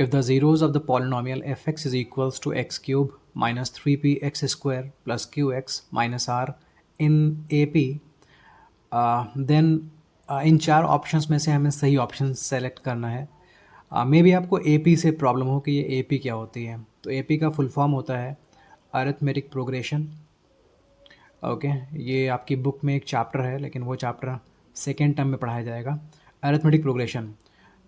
If the zeros of the polynomial fx is equals to x cube minus 3px square plus qx minus r in AP, then इन चार options में से हमें सही option select करना है। May be आपको AP से प्रॉब्लम हो कि ये AP क्या होती है। तो AP का फुल फॉर्म होता है अरिथमेटिक प्रोग्रेशन। ओके, ये आपकी बुक में एक चैप्टर है, लेकिन वो चैप्टर सेकेंड टर्म में पढ़ाया जाएगा, अरिथमेटिक प्रोग्रेशन।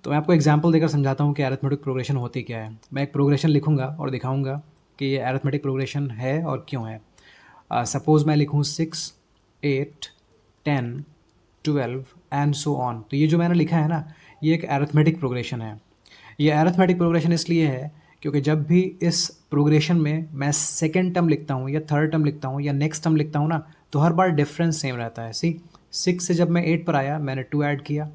तो मैं आपको एग्जांपल देकर समझाता हूँ कि अरिथमेटिक प्रोग्रेशन होती क्या है। मैं एक प्रोग्रेशन लिखूंगा और दिखाऊंगा कि ये अरिथमेटिक प्रोग्रेशन है और क्यों है। सपोज़ मैं लिखूँ 6, 8, 10, 12 एंड सो ऑन। तो ये जो मैंने लिखा है ना, ये एक अरिथमेटिक प्रोग्रेशन है। ये अरिथमेटिक प्रोग्रेशन इसलिए है क्योंकि जब भी इस प्रोग्रेशन में मैं सेकेंड टर्म लिखता हूँ या थर्ड टर्म लिखता हूँ या नेक्स्ट टर्म लिखता हूँ ना, तो हर बार डिफरेंस सेम रहता है। सी 6 से जब मैं 8 पर आया मैंने 2 ऐड किया,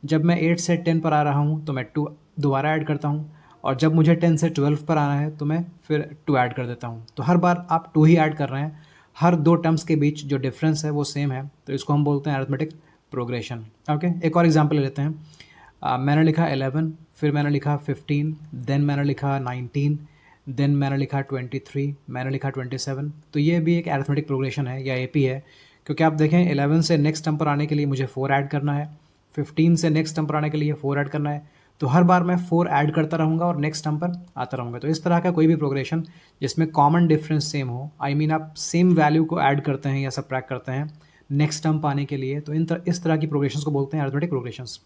जब मैं 8 से 10 पर आ रहा हूँ तो मैं 2 दोबारा ऐड करता हूँ, और जब मुझे 10 से 12 पर आना है तो मैं फिर 2 ऐड कर देता हूँ। तो हर बार आप 2 ही ऐड कर रहे हैं, हर दो टर्म्स के बीच जो डिफरेंस है वो सेम है, तो इसको हम बोलते हैं अरिथमेटिक प्रोग्रेशन। ओके, एक और एग्जांपल ले लेते हैं। मैंने लिखा 11, फिर मैंने लिखा 15, देन मैंने लिखा 19, देन मैंने लिखा 23, मैंने लिखा 27। तो ये भी एक अरिथमेटिक प्रोग्रेशन है या AP है, क्योंकि आप देखें 11 से नेक्स्ट टर्म पर आने के लिए मुझे 4 ऐड करना है, 15 से नेक्स्ट टर्म पर आने के लिए 4 ऐड करना है। तो हर बार मैं 4 ऐड करता रहूँगा और नेक्स्ट टर्म पर आता रहूँगा। तो इस तरह का कोई भी प्रोग्रेशन जिसमें कॉमन डिफरेंस सेम हो, आई मीन आप सेम वैल्यू को ऐड करते हैं या सबट्रैक्ट करते हैं नेक्स्ट टर्म पाने के लिए, तो इस तरह की प्रोग्रेशंस को बोलते हैं अरिथमेटिक प्रोग्रेशंस।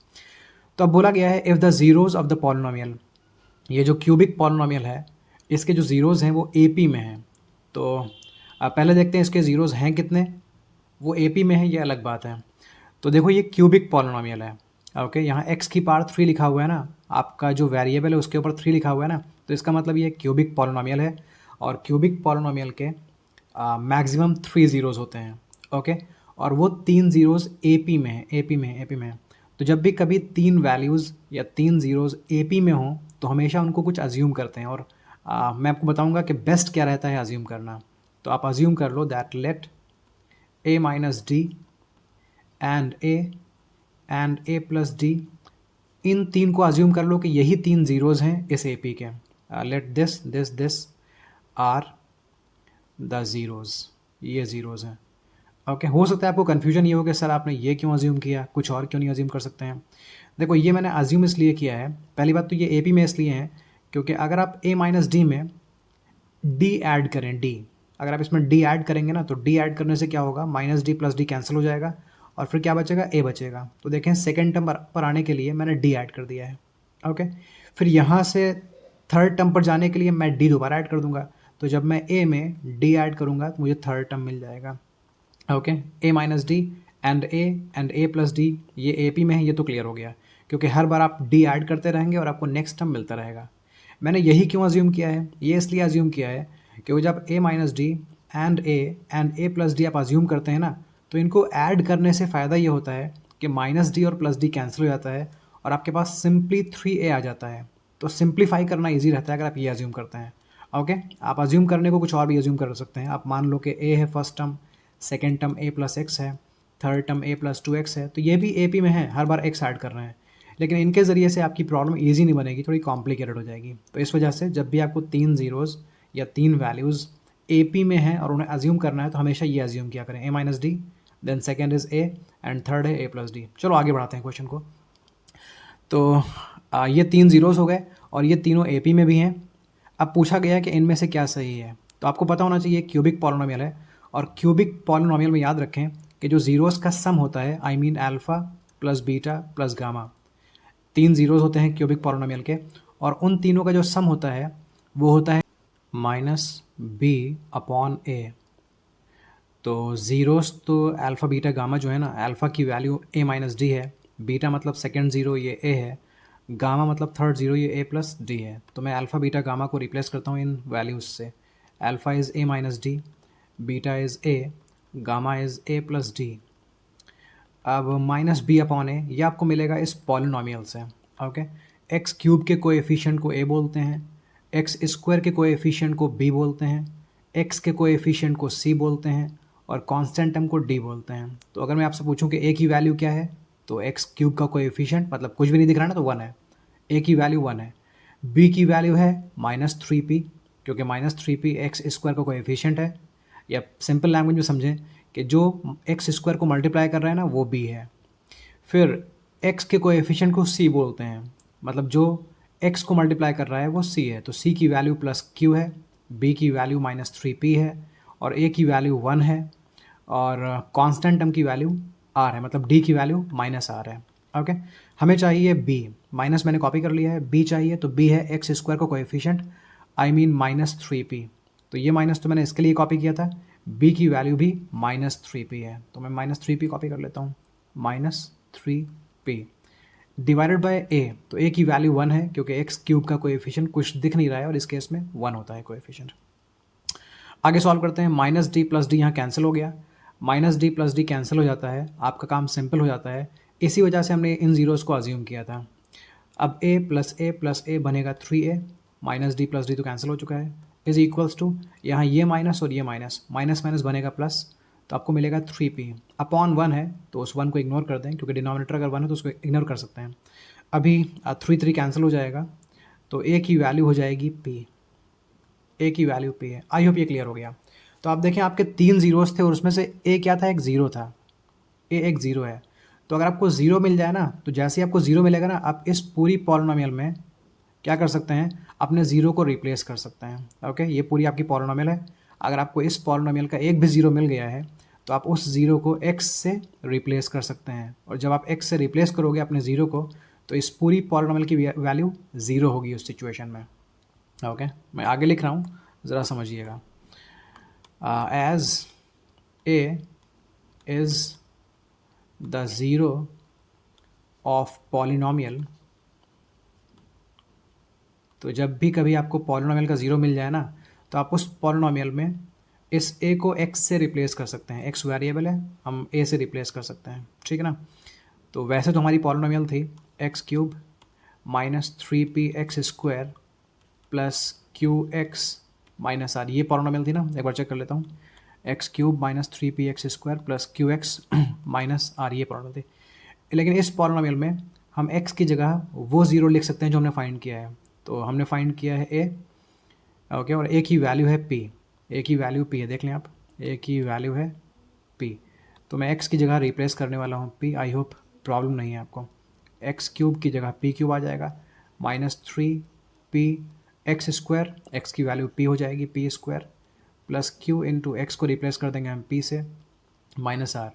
तो अब बोला गया है if the zeros of the polynomial, ये जो क्यूबिक पॉलिनोमियल है इसके जो ज़ीरोज़ हैं वो AP में हैं। तो पहले देखते हैं इसके ज़ीरोज़ हैं कितने, वो AP में है ये अलग बात है। तो देखो ये क्यूबिक पॉलिनोमियल है। ओके, यहाँ x की पावर 3 लिखा हुआ है ना, आपका जो वेरिएबल है उसके ऊपर 3 लिखा हुआ है ना, तो इसका मतलब ये क्यूबिक पॉलिनोमियल है। और क्यूबिक पॉलिनोमियल के मैक्सिमम 3 ज़ीरोज़ होते हैं। ओके, और वो 3 ज़ीरोज़ AP में है, AP में है, AP में है। तो जब भी कभी 3 वैल्यूज़ या 3 ज़ीरोज़ AP में हों तो हमेशा उनको कुछ अज्यूम करते हैं, और मैं आपको बताऊंगा कि बेस्ट क्या रहता है अज्यूम करना। तो आप अज्यूम कर लो that let A minus D and A plus D, इन तीन को अज्यूम कर लो कि यही 3 ज़ीरोज़ हैं इस AP के। Let this are the zeros, ये ज़ीरोज़ हैं। ओके, हो सकता है आपको कन्फ्यूजन ये हो कि सर आपने ये क्यों अज्यूम किया, कुछ और क्यों नहीं अज्यूम कर सकते हैं। देखो ये मैंने अज्यूम इसलिए किया है, पहली बात तो ये AP में इसलिए है क्योंकि अगर आप A माइनस डी में D ऐड करें, D अगर आप इसमें D ऐड करेंगे ना, तो D ऐड करने से क्या होगा, minus D plus D cancel हो जाएगा और फिर क्या बचेगा, A बचेगा। तो देखें सेकेंड टर्म पर आने के लिए मैंने D ऐड कर दिया है। ओके, फिर यहाँ से थर्ड टर्म पर जाने के लिए मैं D दोबारा ऐड कर दूंगा। तो जब मैं A में D ऐड करूँगा तो मुझे थर्ड टर्म मिल जाएगा। Okay, A minus D and A plus D, ये AP में है, ये तो क्लियर हो गया क्योंकि हर बार आप D ऐड करते रहेंगे और आपको नेक्स्ट टर्म मिलता रहेगा। मैंने यही क्यों अज्यूम किया है, ये इसलिए अज्यूम किया है क्योंकि जब A minus D and A plus D आप अज्यूम करते हैं ना, तो इनको ऐड करने से फ़ायदा ये होता है कि माइनस डी और प्लस डी कैंसिल हो जाता है और आपके पास सिंपली 3A आ जाता है। तो सिंप्लीफाई करना ईजी रहता है अगर आप ये अज्यूम करते हैं। ओके, आप अज्यूम करने को कुछ और भी अज्यूम कर सकते हैं। आप मान लो कि A है first term, second term A plus X है, third term A plus 2x है, तो ये भी AP में है, हर बार x ऐड कर रहे हैं। लेकिन इनके ज़रिए से आपकी प्रॉब्लम ईजी नहीं बनेगी, थोड़ी कॉम्प्लिकेटेड हो जाएगी। तो इस वजह से जब भी आपको 3 ज़ीरोज़ या 3 वैल्यूज़ AP में हैं और उन्हें अज्यूम करना है तो हमेशा ये अज्यूम किया करें, A minus d, then second is A and third है A प्लस डी। चलो आगे बढ़ाते हैं क्वेश्चन को। तो ये 3 ज़ीरोज़ हो गए और ये तीनों AP में भी हैं। अब पूछा गया कि इनमें से क्या सही है, तो आपको पता होना चाहिए क्यूबिक पॉलिनोमियल है, और क्यूबिक पॉलिनोमियल में याद रखें कि जो ज़ीरोज़ का सम होता है, I mean alpha plus beta plus gamma, 3 zeros होते हैं क्यूबिक पॉलिनोमियल के, और उन तीनों का जो सम होता है वो होता है माइनस B अपॉन A। तो ज़ीरोज़ तो अल्फ़ा बीटा गामा जो है ना, अल्फ़ा की वैल्यू A माइनस डी है, बीटा मतलब सेकेंड ज़ीरो ये A है, गामा मतलब थर्ड ज़ीरो ये A प्लस डी है। तो मैं अल्फ़ा बीटा गामा को रिप्लेस करता हूँ इन वैल्यूज़ से। Alpha is A minus D, beta is A, gamma is A plus D. अब माइनस B अपॉन A ये आपको मिलेगा इस पॉलिनोमियल से। ओके, एक्स क्यूब के कोएफिशिएंट को A बोलते हैं, एक्स स्क्वायर के कोएफिशिएंट को B बोलते हैं, एक्स के कोएफिशिएंट को C बोलते हैं, और कांस्टेंट टर्म को D बोलते हैं। तो अगर मैं आपसे पूछूं कि A की वैल्यू क्या है, तो एक्स क्यूब का कोएफिशिएंट मतलब कुछ भी नहीं दिख रहा ना, तो 1 है। A की वैल्यू 1 है। b की वैल्यू है -3p, क्योंकि -3p एक्स स्क्वायर का कोएफिशिएंट है, या सिंपल लैंग्वेज में समझें कि जो एक्स स्क्वायर को मल्टीप्लाई कर रहा है ना वो b है। फिर x के कोएफिशिएंट को c बोलते हैं, मतलब जो x को मल्टीप्लाई कर रहा है वो c है, तो c की वैल्यू +q है, b की वैल्यू -3p है, और a की वैल्यू 1 है, और कांस्टेंट टर्म की वैल्यू r है, मतलब d की वैल्यू -r है। ओके, हमें चाहिए b, माइनस मैंने कॉपी कर लिया है, b चाहिए, तो b है एक्स स्क्वायर का कोएफिशिएंट, आई मीन -3p, तो ये माइनस तो मैंने इसके लिए कॉपी किया था, b की वैल्यू भी -3p है, तो मैं -3p कॉपी कर लेता हूँ, -3p डिवाइडेड बाय a, तो a की वैल्यू 1 है, क्योंकि एक्स क्यूब का कोएफिशिएंट कुछ दिख नहीं रहा है और इस केस में 1 होता है कोएफिशिएंट। आगे सॉल्व करते हैं, -d + d यहाँ कैंसिल हो गया, -d + d कैंसिल हो जाता है, आपका काम सिंपल हो जाता है, इसी वजह से हमने इन जीरोज़ को अज्यूम किया था। अब a बनेगा 3a, -d + d तो कैंसिल हो चुका है, इज इक्वल्स टू यहाँ ये माइनस और ये माइनस, माइनस माइनस बनेगा प्लस, तो आपको मिलेगा 3p अपॉन 1 है, तो उस 1 को इग्नोर कर दें, क्योंकि डिनोमिनेटर अगर 1 है तो उसको इग्नोर कर सकते हैं। अभी 3 कैंसिल हो जाएगा, तो a की वैल्यू हो जाएगी p, a की वैल्यू p है। आई होप ये क्लियर हो गया। तो आप देखें आपके 3 जीरोस थे और उसमें से a क्या था, एक ज़ीरो था, a एक ज़ीरो है, तो अगर आपको ज़ीरो मिल जाए ना, तो जैसे ही आपको ज़ीरो मिलेगा ना, आप इस पूरी पॉलिनोमियल में क्या कर सकते हैं, अपने ज़ीरो को रिप्लेस कर सकते हैं। ओके, ये पूरी आपकी पॉलिनोमियल है, अगर आपको इस पॉलिनोमियल का एक भी ज़ीरो मिल गया है तो आप उस ज़ीरो को x से रिप्लेस कर सकते हैं, और जब आप x से रिप्लेस करोगे अपने ज़ीरो को, तो इस पूरी पॉलिनोमियल की वैल्यू ज़ीरो होगी उस सिचुएशन में। ओके, मैं आगे लिख रहा हूँ, ज़रा समझिएगा। As a is the zero of polynomial, तो जब भी कभी आपको पॉलिनोमियल का ज़ीरो मिल जाए ना, तो आप उस पॉलिनोमियल में इस a को x से रिप्लेस कर सकते हैं, x वेरिएबल है, हम a से रिप्लेस कर सकते हैं, ठीक है ना। तो वैसे तो हमारी पॉलिनोमियल थी x³ -3p x² +qx -r, ये पॉलिनोमियल थी ना, एक बार चेक कर लेता हूँ, x³ -3p x² +qx -r, ये पॉलिनोमियल थी। लेकिन इस पॉलिनोमियल में हम x की जगह वो ज़ीरो लिख सकते हैं जो हमने फाइंड किया है, तो हमने फाइंड किया है a, ओके, और a की वैल्यू है p, a की वैल्यू p है, देख लें आप, a की वैल्यू है p, तो मैं x की जगह रिप्लेस करने वाला हूँ p, आई होप प्रॉब्लम नहीं है आपको, x³ की जगह p³ आ जाएगा, -3p x², x की वैल्यू p हो जाएगी p² +q इंटू एक्स को रिप्लेस कर देंगे हम p से, -r,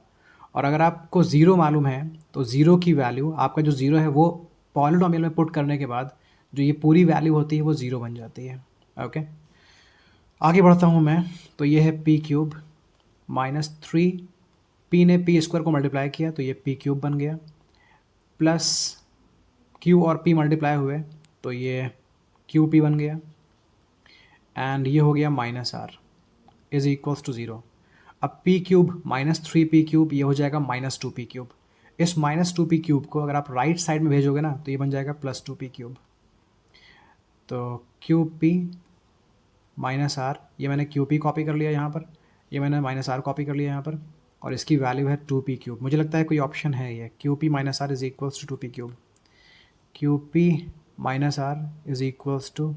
और अगर आपको ज़ीरो मालूम है तो ज़ीरो की वैल्यू, आपका जो ज़ीरो है वो पॉलिनोमियल में पुट करने के बाद जो ये पूरी वैल्यू होती है वो ज़ीरो बन जाती है। ओके, आगे बढ़ता हूँ मैं, तो ये है p³ -3, p ने p² को मल्टीप्लाई किया तो ये p³ बन गया, प्लस q और p मल्टीप्लाई हुए तो ये qp बन गया, एंड ये हो गया -r is equals to zero. अब p³ -3p³ ये हो जाएगा -2p³, इस -2p³ को अगर आप राइट साइड में भेजोगे ना तो ये बन जाएगा +2p³, तो qp -r, ये मैंने qp कॉपी कर लिया यहाँ पर, ये मैंने -r कॉपी कर लिया यहाँ पर, और इसकी वैल्यू है 2p³, मुझे लगता है कोई ऑप्शन है ये, qp -r is equals to 2p³, qp -r is equals to,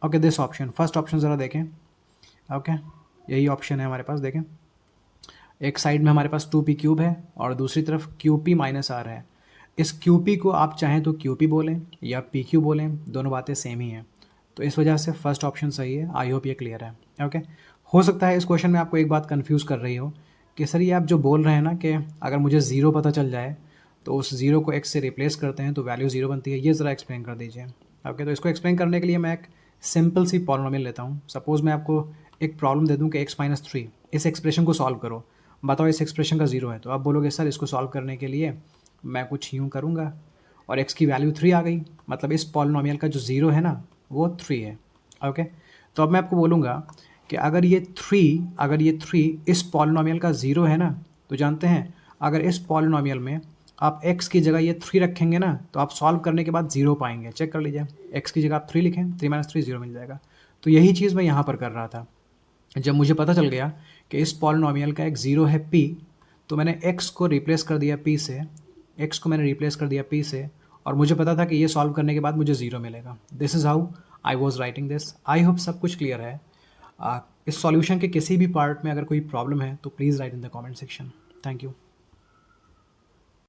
okay this option, first option ज़रा देखें, ओके यही ऑप्शन है हमारे पास, देखें एक साइड में हमारे पास 2p³ है और दूसरी तरफ qp -r है, इस qp को आप चाहें तो qp बोलें या pq बोलें, दोनों बातें सेम ही हैं, तो इस वजह से फर्स्ट ऑप्शन सही है। आई होप ये क्लियर है। ओके, हो सकता है इस क्वेश्चन में आपको एक बात कंफ्यूज कर रही हो कि सर ये आप जो बोल रहे हैं ना कि अगर मुझे ज़ीरो पता चल जाए तो उस ज़ीरो को x से रिप्लेस करते हैं तो वैल्यू ज़ीरो बनती है, ये ज़रा एक्सप्लेन कर दीजिए। ओके, तो इसको एक्सप्लेन करने के लिए मैं एक सिंपल सी पॉलिनोमियल लेता हूँ। सपोज़ मैं आपको एक प्रॉब्लम दे दूँ कि x-3, इस एक्सप्रेशन को सॉल्व करो, बताओ इस एक्सप्रेशन का ज़ीरो है, तो आप बोलोगे सर इसको सॉल्व करने के लिए मैं कुछ यूँ करूँगा, और x की वैल्यू 3 आ गई, मतलब इस पॉलिनोमियल का जो ज़ीरो है ना वो 3 है। ओके, तो अब मैं आपको बोलूँगा कि अगर ये 3 इस पॉलिनोमियल का ज़ीरो है ना, तो जानते हैं अगर इस पॉलिनोमियल में आप x की जगह ये 3 रखेंगे ना तो आप सॉल्व करने के बाद ज़ीरो पाएंगे, चेक कर लीजिए, x की जगह आप 3 लिखें, 3 - 3 ज़ीरो मिल जाएगा। तो यही चीज़ मैं यहाँ पर कर रहा था, जब मुझे पता चल गया कि इस पॉलिनोमियल का एक ज़ीरो है p, तो मैंने x को रिप्लेस कर दिया p से, x को मैंने रिप्लेस कर दिया p से, और मुझे पता था कि ये सॉल्व करने के बाद मुझे ज़ीरो मिलेगा। This is how I was writing this. I hope सब कुछ क्लियर है। इस सॉल्यूशन के किसी भी पार्ट में अगर कोई प्रॉब्लम है तो please write in the comment section. Thank you.